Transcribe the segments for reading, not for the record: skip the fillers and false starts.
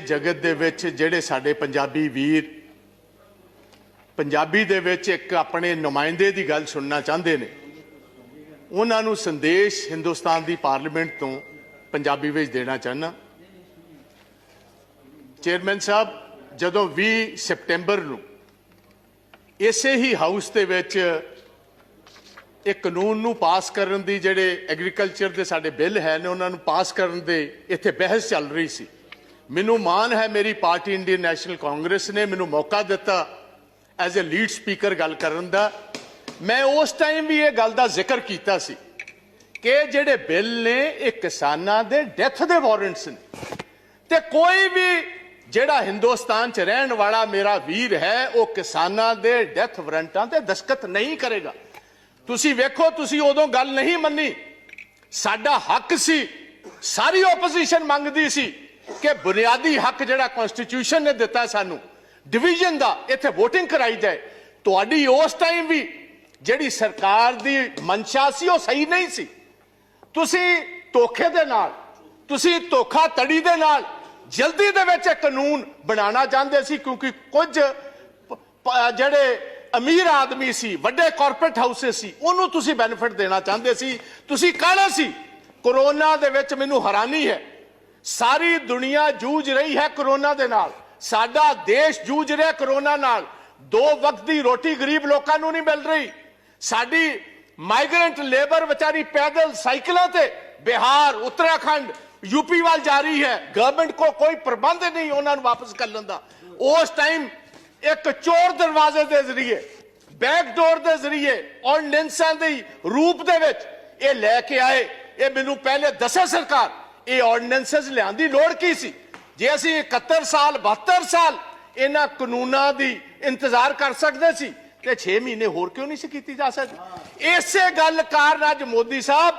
जगत दे विच जिहड़े साडे पंजाबी वीर पंजाबी दे विच एक अपने नुमाइंदे की गल सुनना चाहते हैं, उन्होंने संदेश हिंदुस्तान की पार्लीमेंट तो पंजाबी विच देना चाहना। चेयरमैन साहब, जदों 20 सितंबर नूं इसे ही हाउस दे विच एक कानून नूं पास करन दी जिहड़े एग्रीकल्चर दे साडे बिल है ने उन्हां नूं पास करन दे इत्थे बहस चल रही सी। मैनूं मान है मेरी पार्टी इंडियन नैशनल कांग्रेस ने मैनूं मौका दिता एज ए लीड स्पीकर गल करन दा। मैं उस टाइम भी ये गल दा जिक्र कीता सी कि जिहड़े बिल ने एक किसानां दे डेथ दे वारंट्स ने ते कोई भी जिहड़ा हिंदुस्तान च रहन वाला मेरा वीर है वो किसानां दे डेथ वारंटां ते दस्तखत नहीं करेगा। तुसी वेखो, तुसी उदों गल नहीं मन्नी, साडा हक सी, सारी ओपोजिशन मंगदी सी कि बुनियादी हक जिहड़ा कॉन्स्टिट्यूशन ने दिता सानू डिवीजन दा इत्थे वोटिंग कराई जाए। तुहाडी उस टाइम भी जिहड़ी सरकार दी मंशा सी वो सही नहीं सी। तुसी धोखे दे नाल, तुसी धोखाधड़ी दे नाल जल्दी दे विच कानून बनाना चाहते सी, क्योंकि कुछ जिहड़े अमीर आदमी सी, वड्डे कॉरपोरेट हाउसेस सी, उन्होंने तुसी बेनिफिट देना चाहते सी। तुसी कहना सी कोरोना दे विच मैनूं हैरानी है, सारी दुनिया जूझ रही है कोरोना दे नाल, साडा देश जूझ रहा कोरोना नाल, 2 वक्त की रोटी गरीब लोगों को नहीं मिल रही, साडी माइग्रेंट लेबर बेचारी पैदल साइकिलों ते बिहार, उत्तराखंड, यूपी वाल जा रही है, गवर्नमेंट को कोई प्रबंध नहीं उन्होंने वापस कर लेंदा। उस टाइम एक चोर दरवाजे के जरिए, बैकडोर के जरिए ऑर्डिनेंसां दे रूप दे विच ये लैके आए। ये मैनूं पहले दसे सरकार ये ऑर्डिनेंसेस लियाउण दी लोड़ की सी? जे असीं 71 साल 72 साल इन्हां कानूनां दी इंतजार कर सकते सी ते 6 महीने होर क्यों नहीं सी कीती जा सकदी? इसे गल कारण अज मोदी साहब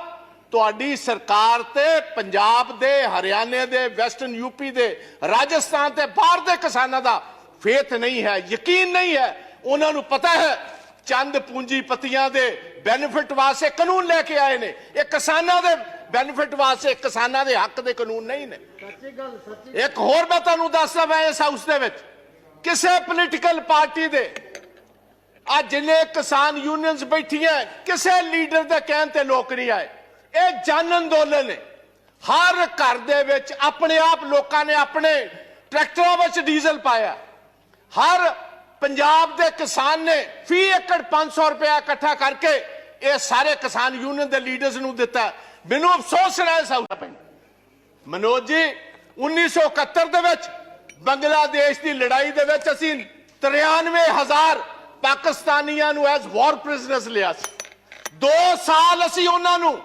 तुहाडी सरकार ते पंजाब दे, हरियाणे दे, वैस्टर्न यूपी दे, राजस्थान ते बाहर दे किसानां दा फेथ नहीं है, यकीन नहीं है। उन्होंने पता है चंद पूंजीपतियां दे बेनिफिट वास्ते कानून लेके आए ने, एक किसानां दे बेनिफिट वास्ते, किसानां दे हक दे कानून नहीं ने। एक होर मैं तुहानूं दसदा, मैं इस हाउस दे विच किसी पोलीटिकल पार्टी दे आज जिन्ने किसान यूनियंस बैठियां किसी लीडर दे कहण ते लोक नहीं आए। ये जन अंदोलन है, हर घर दे विच अपने आप लोकां ने अपने ट्रैक्टरों विच डीजल पाया, हर पंजाब के किसान ने फी एकड़ 500 रुपया इकट्ठा करके ये सारे किसान यूनियन के लीडर्स नूं दिता। मैनूं अफसोस है साउथ मनोज जी, 1971 दे विच बांग्लादेश की लड़ाई दे विच असीं 93,000 पाकिस्तानियां नूं एज वॉर प्रिजनर्स लिया। 2 साल असीं उन्हां नूं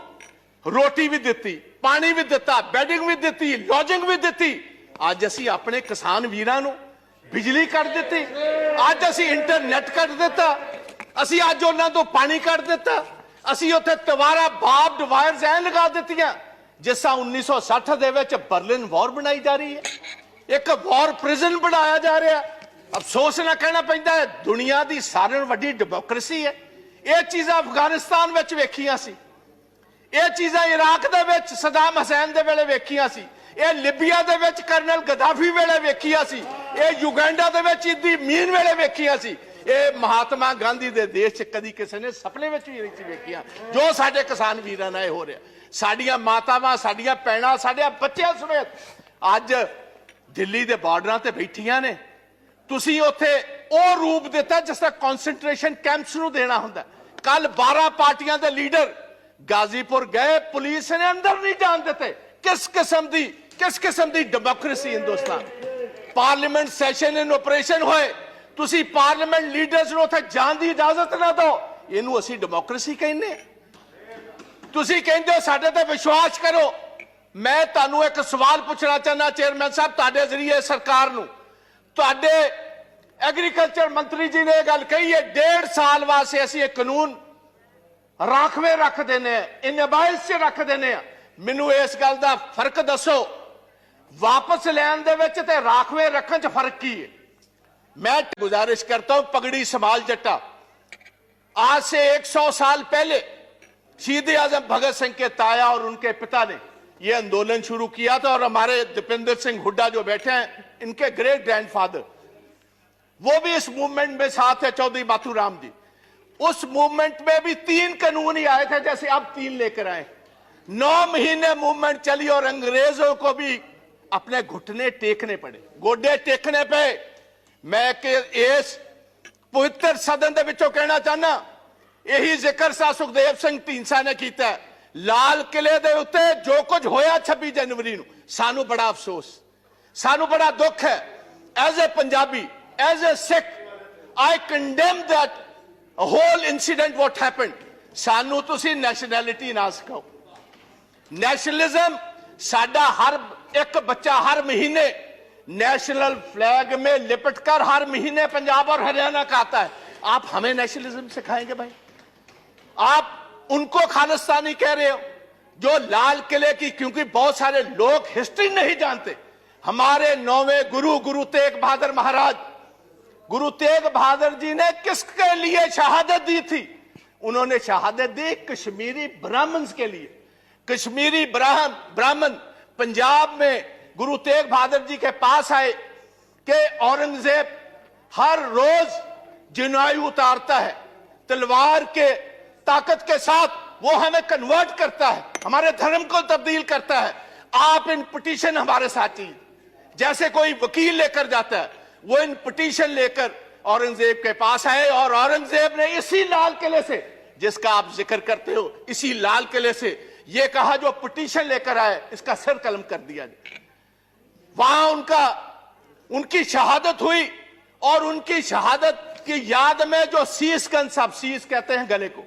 रोटी भी दिती, पानी भी दिता, बैडिंग भी दिती, लॉजिंग भी दिती। अज असीं अपने किसान वीरां नूं बिजली कट दी, अज असीं इंटरनेट कट दिता, असीं अज उन्हां तों पानी कट दिता, असीं उत्थे तवारा बार्ब्ड वायर्स ऐ लगा दित्तियां जिस 1960 दे विच बर्लिन वॉर बनाई जा रही है, एक वॉर प्रिजन बनाया जा रहा है। अफसोस ना कहना पैंदा है, दुनिया की सारे नालों वड्डी डेमोक्रेसी है। ये चीज़ां अफगानिस्तान विच वेखियां सी, ये चीज़ां इराक दे विच सदाम हुसैन दे वेले वेखियां सी, ये लिबिया दे विच कर्नल गद्दाफी वेले वेखियां सी, ये युगांडा दे विच इदी मीन वेले वेखियां सी, ये महात्मा गांधी दे देश च कदी किसी ने सपने विच भी नहीं वेखियां जो साडे किसान वीरां नाल हो रहा। साडियां मातावां, साडियां भैणां, साडे बच्चियां समेत अज दिल्ली दे बार्डरां ते बैठियां ने। तुसीं उत्थे ओह रूप दिता जिस तरह कॉन्सनट्रेशन कैंप्स नूं देना हुंदा। कल 12 पार्टियां दे लीडर गाजीपुर गए, पुलिस ने अंदर नहीं जान देते। किस किस्म दी democracy Hindustan? Parliament session in operation होए, तुसी पार्लीमेंट लीडर्स नूं उत्थे जाण दी इजाजत ना दो, इहनूं असीं डेमोक्रेसी कहने? तुसी कहंदे हो साडे ते विश्वास करो। मैं तुहानूं एक सवाल पूछना चाहना चेयरमैन साहब, तुहाडे जरिए सरकार नूं, तुहाडे एग्रीकल्चर मंत्री जी ने गल कही है 1.5 साल वास्ते असीं एक कानून राखवे रख देने, इनबाइस च रख देने। मैनूं इस गल दा फर्क दसो, वापस लैण दे विच ते राखवे रखण च फर्क की है? मैं गुजारिश करता हूं, पगड़ी संभाल जट्टा। आज से 100 साल पहले शहीद आजम भगत सिंह के ताया और उनके पिता ने ये आंदोलन शुरू किया था और हमारे दीपेंद्र सिंह हुड्डा जो बैठे हैं, इनके ग्रेट ग्रैंडफादर, वो भी इस मूवमेंट में साथ है, चौधरी बाथूराम जी। उस मूवमेंट में भी 3 कानून ही आए थे, जैसे अब 3 लेकर आए। 9 महीने मूवमेंट चली और अंग्रेजों को भी अपने घुटने टेकने पड़े, गोडे टेकने पे। मैं कि इस पवित्र सदन के विचों कहना चाहना, यही जिक्र सा सुखदेव सिंह ढींडसा ने किया है। लाल किले दे उत्ते जो कुछ होया 26 जनवरी नूं, सानू बड़ा अफसोस, सानू बड़ा दुख है। As a Punjabi, as a Sikh, I condemn that whole incident what happened. सानू तुसी नैशनैलिटी ना सिखाओ। नेशनलिज्म साडा हर एक बच्चा हर महीने नेशनल फ्लैग में लिपटकर हर महीने पंजाब और हरियाणा का आता है। आप हमें नेशनलिज्म सिखाएंगे भाई? आप उनको खालिस्तानी कह रहे हो जो लाल किले की, क्योंकि बहुत सारे लोग हिस्ट्री नहीं जानते। हमारे 9वें गुरु तेग बहादुर महाराज, गुरु तेग बहादुर जी ने किसके लिए शहादत दी थी? उन्होंने शहादत दी कश्मीरी ब्राह्मण के लिए। कश्मीरी ब्राह्मण पंजाब में गुरु तेग बहादुर जी के पास आए कि औरंगजेब हर रोज जनायु उतारता है, तलवार के ताकत के साथ वो हमें कन्वर्ट करता है, हमारे धर्म को तब्दील करता है। आप इन पिटीशन हमारे साथ चाहिए। जैसे कोई वकील लेकर जाता है, वो इन पिटीशन लेकर औरंगजेब के पास आए और औरंगजेब ने इसी लाल किले से, जिसका आप जिक्र करते हो, इसी लाल किले से ये कहा जो पिटीशन लेकर आए इसका सर कलम कर दिया जाए। वहां उनकी शहादत हुई और उनकी शहादत की याद में जो शीशगंज साहब, शीश कहते हैं गले को,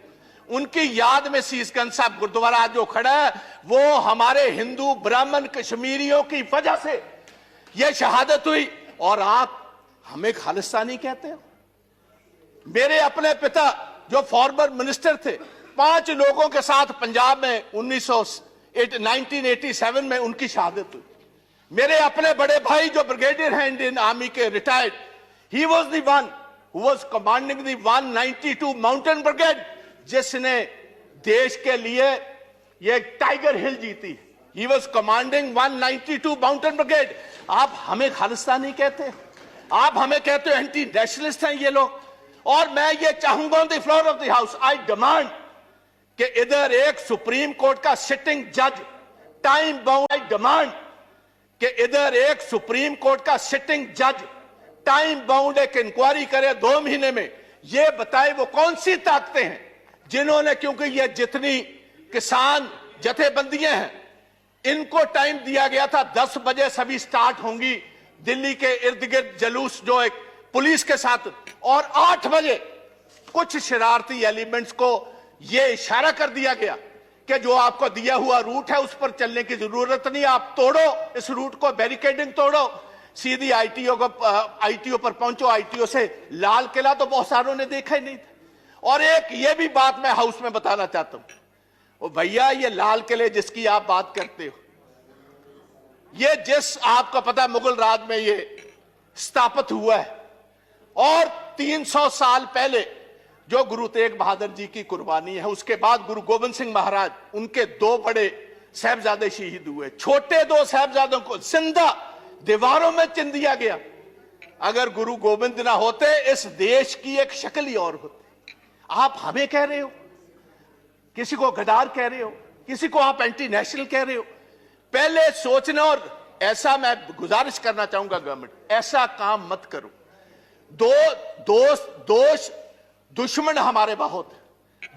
उनकी याद में शीशगंज साहब गुरुद्वारा जो खड़ा है, वो हमारे हिंदू ब्राह्मण कश्मीरियों की वजह से यह शहादत हुई। और आप हमें खालिस्तानी कहते हो? मेरे अपने पिता जो फॉर्मर मिनिस्टर थे, 5 लोगों के साथ पंजाब में 1987 में उनकी शहादत हुई। मेरे अपने बड़े भाई जो ब्रिगेडियर हैं इंडियन आर्मी के, retired, he was the one who was commanding the 192 mountain brigade, जिसने देश के लिए ये टाइगर हिल जीती। He was commanding 192 mountain brigade. आप हमें खालिस्तानी कहते हैं? आप हमें कहते हो एंटी नेशनलिस्ट हैं ये लोग। और मैं ये चाहूंगा on the floor of the house, I demand कि इधर एक सुप्रीम कोर्ट का सिटिंग जज टाइम बाउंड, आई डिमांड कि इधर एक सुप्रीम कोर्ट का सिटिंग जज टाइम बाउंड एक इंक्वायरी करे 2 महीने में, ये बताए वो कौन सी ताकतें हैं जिन्होंने, क्योंकि ये जितनी किसान जथेबंदियां हैं, इनको टाइम दिया गया था 10 बजे सभी स्टार्ट होंगी दिल्ली के इर्द गिर्द जुलूस जो एक पुलिस के साथ, और 8 बजे कुछ शरारती एलिमेंट्स को यह इशारा कर दिया गया कि जो आपको दिया हुआ रूट है उस पर चलने की जरूरत नहीं, आप तोड़ो इस रूट को, बैरिकेडिंग तोड़ो, सीधी आईटीओ पर पहुंचो। आईटीओ से लाल किला तो बहुत सारों ने देखा ही नहीं था। और एक ये भी बात मैं हाउस में बताना चाहता हूं, ओ भैया, ये लाल किले जिसकी आप बात करते हो, ये जिस आपको पता मुगल राज में ये स्थापित हुआ है, और 300 साल पहले जो गुरु तेग बहादुर जी की कुर्बानी है, उसके बाद गुरु गोविंद सिंह महाराज, उनके 2 बड़े साहबजादे शहीद हुए। छोटे 2 साहबजादों को जिंदा दीवारों में चिन दिया गया। अगर गुरु गोविंद ना होते, इस देश की एक शक्ल ही और होती। आप हमें कह रहे हो, किसी को गद्दार कह रहे हो, किसी को आप एंटी नेशनल कह रहे हो। पहले सोचना, और ऐसा मैं गुजारिश करना चाहूंगा गवर्नमेंट, ऐसा काम मत करो। दुश्मन हमारे बहुत है,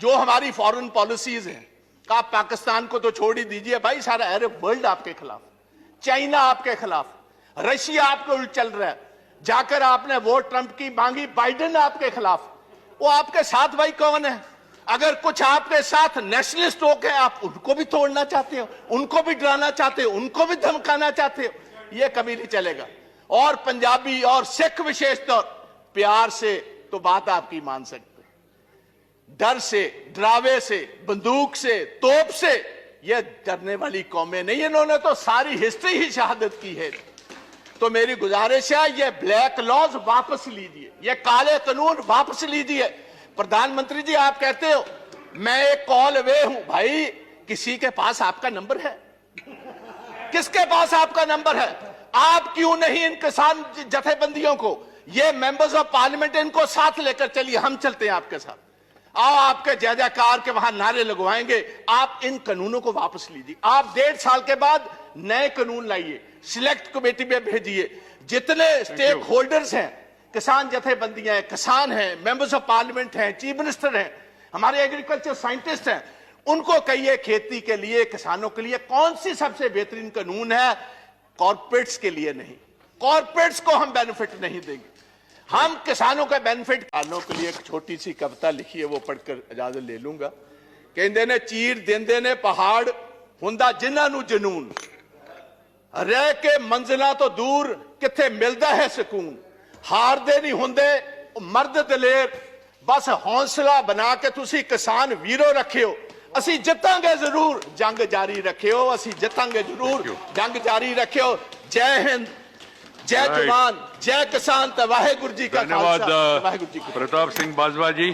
जो हमारी फॉरेन पॉलिसीज हैं। आप पाकिस्तान को तो छोड़ ही दीजिए भाई, सारा अरब वर्ल्ड आपके खिलाफ, चाइना आपके खिलाफ, रशिया आपके उल्ट चल रहा है। जाकर आपने वोट ट्रंप की मांगी, बाइडेन आपके खिलाफ। वो आपके साथ भाई कौन है? अगर कुछ आपके साथ नेशनलिस्ट हो के आप उनको भी तोड़ना चाहते हो, उनको भी डराना चाहते हो, उनको भी धमकाना चाहते हो, ये कभी नहीं चलेगा। और पंजाबी और सिख विशेष तौर प्यार से तो बात आपकी मान सकते, डर से, डरावे से, बंदूक से, तोप से ये डरने वाली कौमें नहीं। इन्होंने तो सारी हिस्ट्री ही शहादत की है। तो मेरी गुजारिश है, ये ब्लैक लॉज वापस लीजिए, ये काले कानून वापस लीजिए। प्रधानमंत्री जी, आप कहते हो मैं एक कॉल अवे हूं। भाई, किसी के पास आपका नंबर है? किसके पास आपका नंबर है? आप क्यों नहीं इन किसान जथेबंदियों को, ये मेंबर्स ऑफ पार्लियामेंट, इनको साथ लेकर चलिए, हम चलते हैं आपके साथ। आओ, आपके जय जयकार के वहां नारे लगवाएंगे। आप इन कानूनों को वापस लीजिए। आप 1.5 साल के बाद नए कानून लाइए, सिलेक्ट कमेटी में भेजिए। जितने स्टेक होल्डर्स हैं, किसान जथेबंदियां हैं, किसान हैं, मेंबर्स ऑफ पार्लियामेंट हैं, चीफ मिनिस्टर हैं, हमारे एग्रीकल्चर साइंटिस्ट हैं, उनको कहिए खेती के लिए, किसानों के लिए कौन सी सबसे बेहतरीन कानून है। कॉर्पोरेट्स के लिए नहीं, कॉर्पोरेट्स को हम बेनिफिट नहीं देंगे, हम किसानों का बेनिफिट। किसानों के लिए एक छोटी सी कविता लिखी है, वो पढ़कर इजाजत ले लूंगा। कहते ने चीर देंदे ने पहाड़, हुंदा जिन्हां नूं जनून, रह के मंजिलां तो दूर किथे मिलदा है सुकून। हारदे नहीं हुंदे मर्द दलेर, बस हौसला बना के तुसी किसान वीरो रखियो, ਅਸੀਂ ਜਿੱਤਾਂਗੇ ਜ਼ਰੂਰ, ਜੰਗ ਜਾਰੀ ਰੱਖਿਓ, ਅਸੀਂ ਜਿੱਤਾਂਗੇ ਜ਼ਰੂਰ, ਜੰਗ ਜਾਰੀ ਰੱਖਿਓ। ਜੈ ਹਿੰਦ, ਜੈ ਜਵਾਨ, ਜੈ ਕਿਸਾਨ ਤੇ ਵਾਹਿਗੁਰੂ ਜੀ ਕਾ ਖਾਲਸਾ, ਵਾਹਿਗੁਰੂ ਜੀ ਕੀ ਫਤਿਹ। प्रताप सिंह बाजवा जी।